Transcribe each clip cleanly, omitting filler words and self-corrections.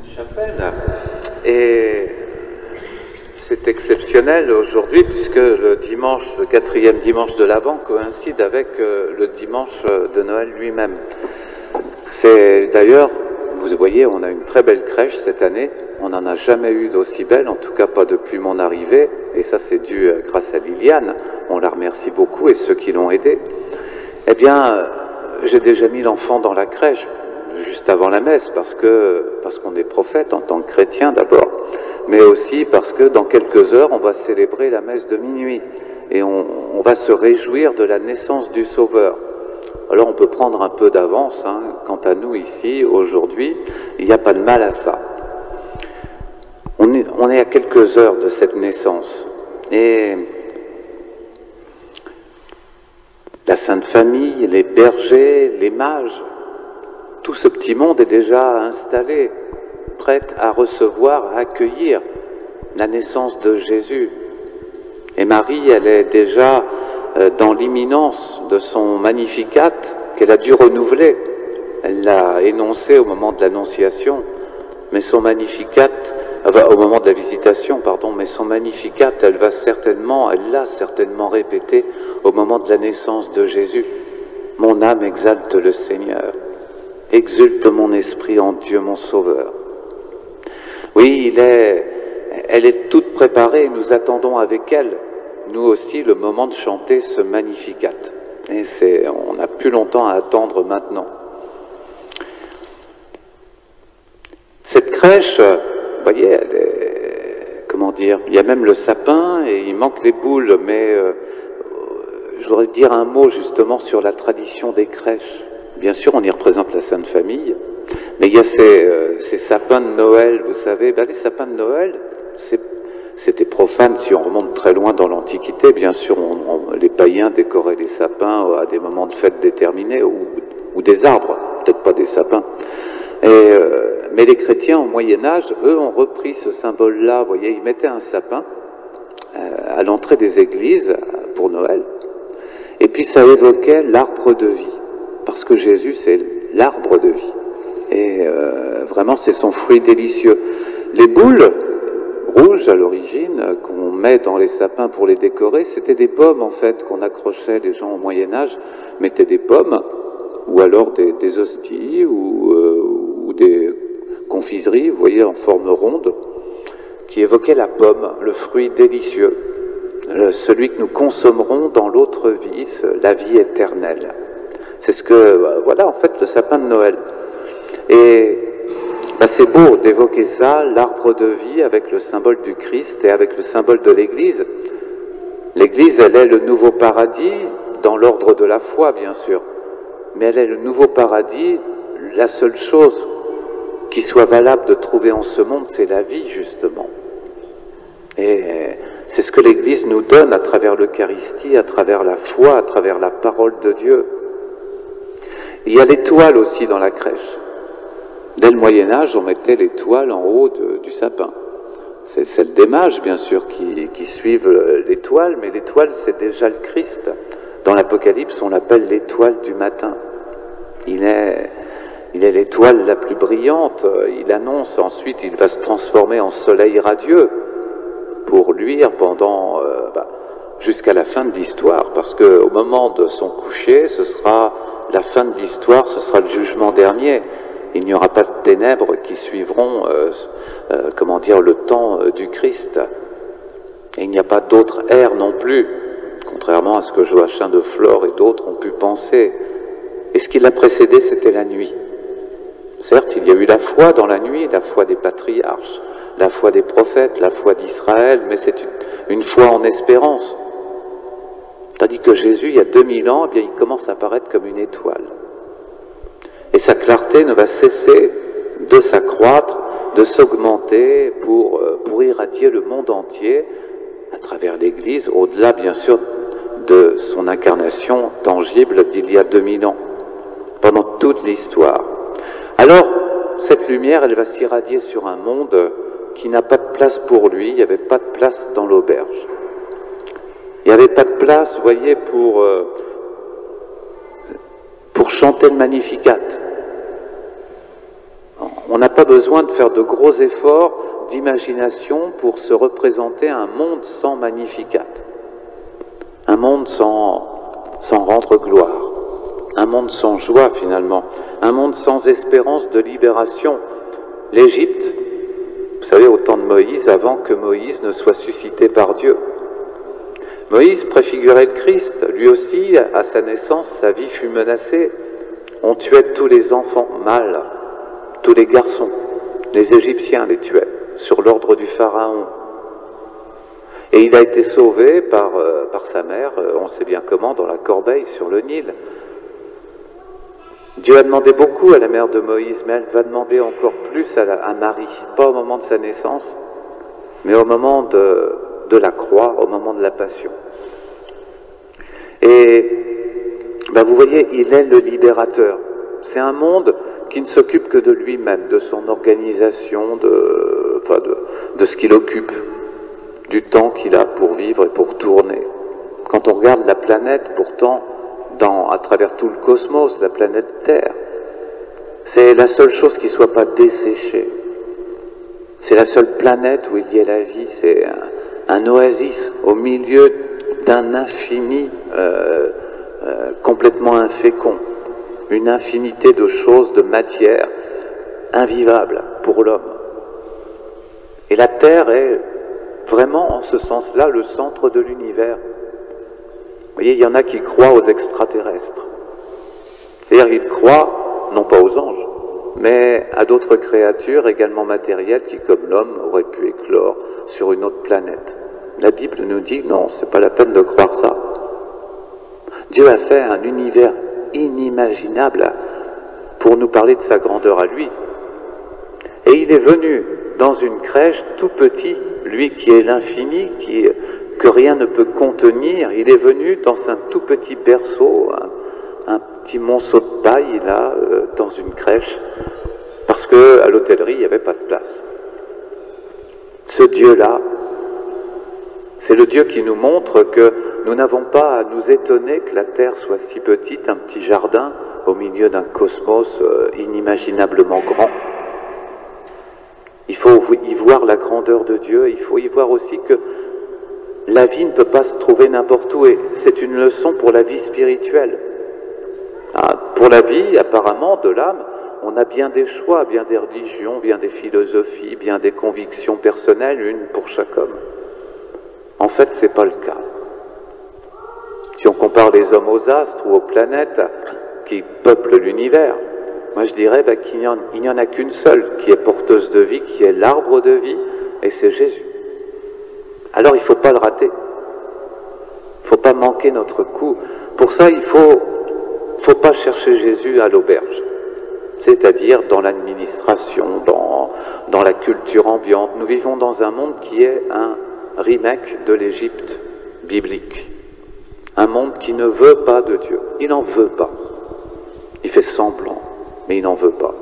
Chapelle. Et c'est exceptionnel aujourd'hui puisque le dimanche, le 4e dimanche de l'Avent coïncide avec le dimanche de Noël lui-même. C'est d'ailleurs, vous voyez, on a une très belle crèche cette année. On n'en a jamais eu d'aussi belle, en tout cas pas depuis mon arrivée. Et ça, c'est dû grâce à Liliane. On la remercie beaucoup et ceux qui l'ont aidée. Eh bien, j'ai déjà mis l'enfant dans la crèche juste avant la messe parce qu'on est prophète en tant que chrétien d'abord, mais aussi parce que dans quelques heures on va célébrer la messe de minuit et on va se réjouir de la naissance du Sauveur. Alors on peut prendre un peu d'avance, quant à nous ici aujourd'hui, il n'y a pas de mal à ça. On est à quelques heures de cette naissance et la Sainte Famille, les bergers, les mages, tout ce petit monde est déjà installé, prêt à recevoir, à accueillir la naissance de Jésus. Et Marie, elle est déjà dans l'imminence de son Magnificat qu'elle a dû renouveler. Elle l'a énoncé au moment de l'Annonciation, mais son Magnificat, au moment de la Visitation, pardon, mais son Magnificat, elle l'a certainement répété au moment de la naissance de Jésus. Mon âme exalte le Seigneur. Exulte mon esprit en Dieu mon Sauveur. Oui, elle est toute préparée, nous attendons avec elle, nous aussi, le moment de chanter ce Magnificat. Et on n'a plus longtemps à attendre maintenant. Cette crèche, vous voyez, il y a même le sapin et il manque les boules, mais je voudrais dire un mot justement sur la tradition des crèches. Bien sûr, on y représente la Sainte Famille, mais il y a ces sapins de Noël, vous savez. Les sapins de Noël, c'était profane si on remonte très loin dans l'Antiquité. Bien sûr, les païens décoraient les sapins à des moments de fête déterminés, ou des arbres, peut-être pas des sapins. Mais les chrétiens au Moyen-Âge, eux, ont repris ce symbole-là. Vous voyez, ils mettaient un sapin à l'entrée des églises pour Noël, et puis ça évoquait l'arbre de vie. Parce que Jésus, c'est l'arbre de vie. Et vraiment, c'est son fruit délicieux. Les boules rouges, à l'origine, qu'on met dans les sapins pour les décorer, c'était des pommes, en fait, qu'on accrochait. Les gens au Moyen-Âge mettaient des pommes, ou alors des hosties, ou des confiseries, vous voyez, en forme ronde, qui évoquaient la pomme, le fruit délicieux, celui que nous consommerons dans l'autre vie, la vie éternelle. C'est ce que, voilà, en fait, le sapin de Noël. Et c'est beau d'évoquer ça, l'arbre de vie, avec le symbole du Christ et avec le symbole de l'Église. L'Église, elle est le nouveau paradis, dans l'ordre de la foi, bien sûr. Mais elle est le nouveau paradis, la seule chose qui soit valable de trouver en ce monde, c'est la vie, justement. Et c'est ce que l'Église nous donne à travers l'Eucharistie, à travers la foi, à travers la parole de Dieu. Il y a l'étoile aussi dans la crèche. Dès le Moyen-Âge, on mettait l'étoile en haut du sapin. C'est celle des mages, bien sûr, qui suivent l'étoile, mais l'étoile, c'est déjà le Christ. Dans l'Apocalypse, on l'appelle l'étoile du matin. Il est l'étoile la plus brillante. Il annonce ensuite, il va se transformer en soleil radieux pour luire pendant jusqu'à la fin de l'histoire, parce qu'au moment de son coucher, ce sera la fin de l'histoire, ce sera le jugement dernier. Il n'y aura pas de ténèbres qui suivront, le temps du Christ. Et il n'y a pas d'autre ère non plus, contrairement à ce que Joachim de Flore et d'autres ont pu penser. Et ce qui l'a précédé, c'était la nuit. Certes, il y a eu la foi dans la nuit, la foi des patriarches, la foi des prophètes, la foi d'Israël, mais c'est une foi en espérance. Tandis que Jésus, il y a 2000 ans, il commence à apparaître comme une étoile. Et sa clarté ne va cesser de s'accroître, de s'augmenter pour irradier le monde entier à travers l'Église, au-delà, bien sûr, de son incarnation tangible d'il y a 2000 ans, pendant toute l'histoire. Alors, cette lumière, elle va s'irradier sur un monde qui n'a pas de place pour lui, il n'y avait pas de place dans l'auberge. Il n'y avait pas de place, vous voyez, pour chanter le Magnificat. On n'a pas besoin de faire de gros efforts d'imagination pour se représenter un monde sans Magnificat, un monde sans rendre gloire, un monde sans joie finalement, un monde sans espérance de libération. L'Égypte, vous savez, au temps de Moïse, avant que Moïse ne soit suscité par Dieu. Moïse préfigurait le Christ, lui aussi, à sa naissance, sa vie fut menacée. On tuait tous les enfants mâles, tous les garçons. Les Égyptiens les tuaient, sur l'ordre du Pharaon. Et il a été sauvé par sa mère, on sait bien comment, dans la corbeille sur le Nil. Dieu a demandé beaucoup à la mère de Moïse, mais elle va demander encore plus à Marie, pas au moment de sa naissance, mais au moment de la croix, au moment de la passion. Et vous voyez, il est le libérateur. C'est un monde qui ne s'occupe que de lui-même, de son organisation, de ce qu'il occupe, du temps qu'il a pour vivre et pour tourner. Quand on regarde la planète, pourtant, à travers tout le cosmos, la planète Terre, c'est la seule chose qui ne soit pas desséchée. C'est la seule planète où il y ait la vie. C'est un oasis au milieu d'un infini complètement infécond. Une infinité de choses, de matières invivables pour l'homme. Et la Terre est vraiment, en ce sens-là, le centre de l'univers. Vous voyez, il y en a qui croient aux extraterrestres. C'est-à-dire, ils croient, non pas aux anges, mais à d'autres créatures également matérielles qui, comme l'homme, auraient pu éclore sur une autre planète. La Bible nous dit, non, c'est pas la peine de croire ça. Dieu a fait un univers inimaginable pour nous parler de sa grandeur à lui. Et il est venu dans une crèche tout petit, lui qui est l'infini, que rien ne peut contenir. Il est venu dans un tout petit berceau, un petit monceau de paille là, dans une crèche, parce que à l'hôtellerie il n'y avait pas de place. Ce Dieu-là, c'est le Dieu qui nous montre que nous n'avons pas à nous étonner que la Terre soit si petite, un petit jardin au milieu d'un cosmos inimaginablement grand. Il faut y voir la grandeur de Dieu, il faut y voir aussi que la vie ne peut pas se trouver n'importe où, et c'est une leçon pour la vie spirituelle. Pour la vie, apparemment, de l'âme, on a bien des choix, bien des religions, bien des philosophies, bien des convictions personnelles, une pour chaque homme. En fait, c'est pas le cas. Si on compare les hommes aux astres ou aux planètes qui peuplent l'univers, moi je dirais qu'il n'y en a qu'une seule qui est porteuse de vie, qui est l'arbre de vie, et c'est Jésus. Alors il ne faut pas le rater. Il ne faut pas manquer notre coup. Pour ça, il faut pas chercher Jésus à l'auberge. C'est-à-dire dans l'administration, dans la culture ambiante. Nous vivons dans un monde qui est un remake de l'Égypte biblique. Un monde qui ne veut pas de Dieu. Il n'en veut pas. Il fait semblant, mais il n'en veut pas.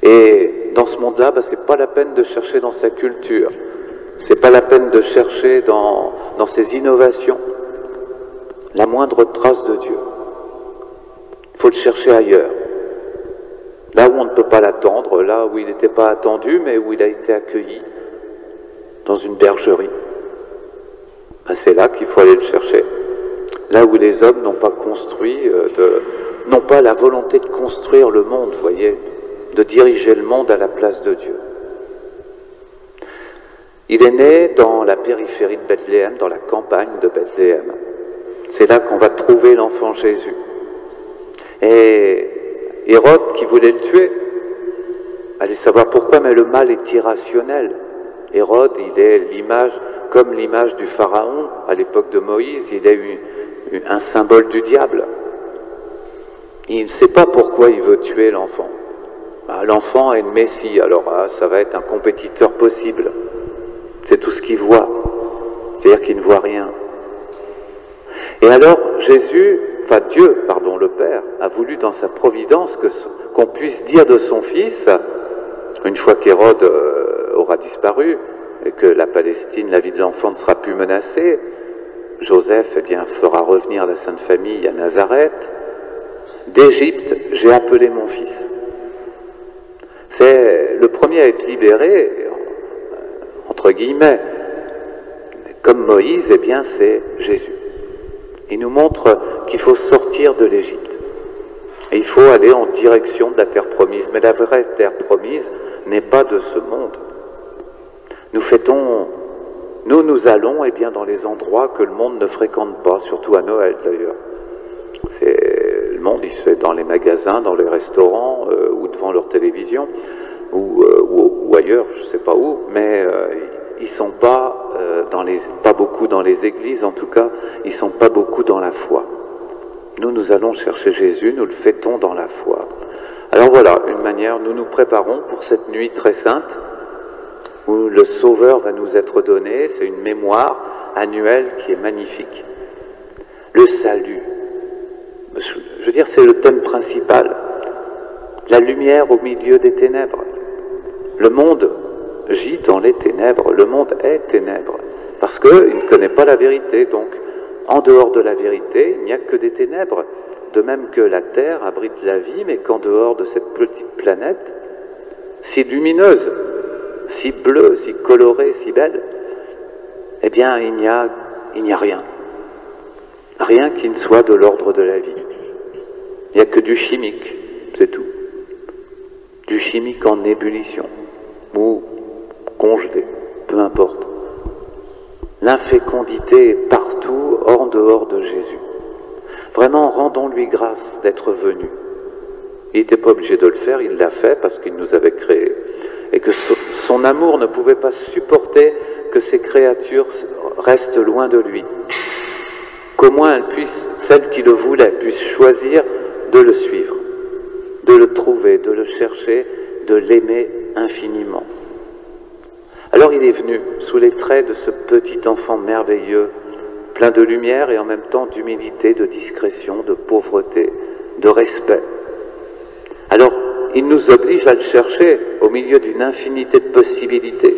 Et dans ce monde-là, c'est pas la peine de chercher dans sa culture. C'est pas la peine de chercher dans ses innovations la moindre trace de Dieu. Il faut le chercher ailleurs. Là où on ne peut pas l'attendre, là où il n'était pas attendu, mais où il a été accueilli, dans une bergerie. C'est là qu'il faut aller le chercher. Là où les hommes n'ont pas construit, n'ont pas la volonté de construire le monde, vous voyez, de diriger le monde à la place de Dieu. Il est né dans la périphérie de Bethléem, dans la campagne de Bethléem. C'est là qu'on va trouver l'enfant Jésus. Et Hérode, qui voulait le tuer, allez savoir pourquoi, mais le mal est irrationnel. Hérode, il est comme l'image du Pharaon à l'époque de Moïse, il est un symbole du diable. Il ne sait pas pourquoi il veut tuer l'enfant. L'enfant est le Messie, alors ça va être un compétiteur possible. C'est tout ce qu'il voit, c'est-à-dire qu'il ne voit rien. Et alors Dieu, le Père, a voulu dans sa providence qu'on puisse dire de son Fils, une fois qu'Hérode aura disparu, et que la Palestine, la vie de l'enfant ne sera plus menacée, Joseph fera revenir la Sainte Famille à Nazareth. D'Égypte, j'ai appelé mon fils. C'est le premier à être libéré, entre guillemets, comme Moïse, eh bien c'est Jésus. Il nous montre qu'il faut sortir de l'Égypte. Et il faut aller en direction de la terre promise. Mais la vraie terre promise n'est pas de ce monde. Nous allons eh bien, dans les endroits que le monde ne fréquente pas, surtout à Noël d'ailleurs. Le monde, il se fait dans les magasins, dans les restaurants, ou devant leur télévision, ou ailleurs, je ne sais pas où, mais ils sont pas pas beaucoup dans les églises, en tout cas, ils sont pas beaucoup dans la foi. Nous allons chercher Jésus, nous le fêtons dans la foi. Alors voilà, une manière, nous nous préparons pour cette nuit très sainte, où le Sauveur va nous être donné, c'est une mémoire annuelle qui est magnifique. Le salut, je veux dire, c'est le thème principal. La lumière au milieu des ténèbres. Le monde gît dans les ténèbres, le monde est ténèbres, parce qu'il ne connaît pas la vérité, donc en dehors de la vérité, il n'y a que des ténèbres, de même que la Terre abrite la vie, mais qu'en dehors de cette petite planète, si lumineuse, si bleue, si colorée, si belle, eh bien il n'y a rien. Rien qui ne soit de l'ordre de la vie. Il n'y a que du chimique, c'est tout. Du chimique en ébullition, ou congelé, peu importe. L'infécondité est partout, en dehors de Jésus. Vraiment, rendons-lui grâce d'être venu. Il n'était pas obligé de le faire, il l'a fait parce qu'il nous avait créés. Et que son amour ne pouvait pas supporter que ces créatures restent loin de lui. Qu'au moins celles qui le voulaient, puissent choisir de le suivre, de le trouver, de le chercher, de l'aimer infiniment. Alors il est venu sous les traits de ce petit enfant merveilleux, plein de lumière et en même temps d'humilité, de discrétion, de pauvreté, de respect. Alors il nous oblige à le chercher au milieu d'une infinité de possibilités.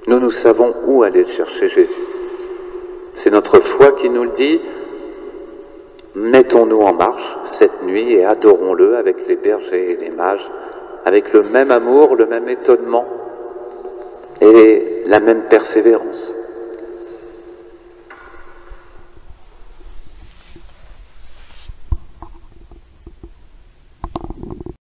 Nous savons où aller le chercher, Jésus. C'est notre foi qui nous le dit. Mettons-nous en marche cette nuit et adorons-le avec les bergers et les mages, avec le même amour, le même étonnement et la même persévérance.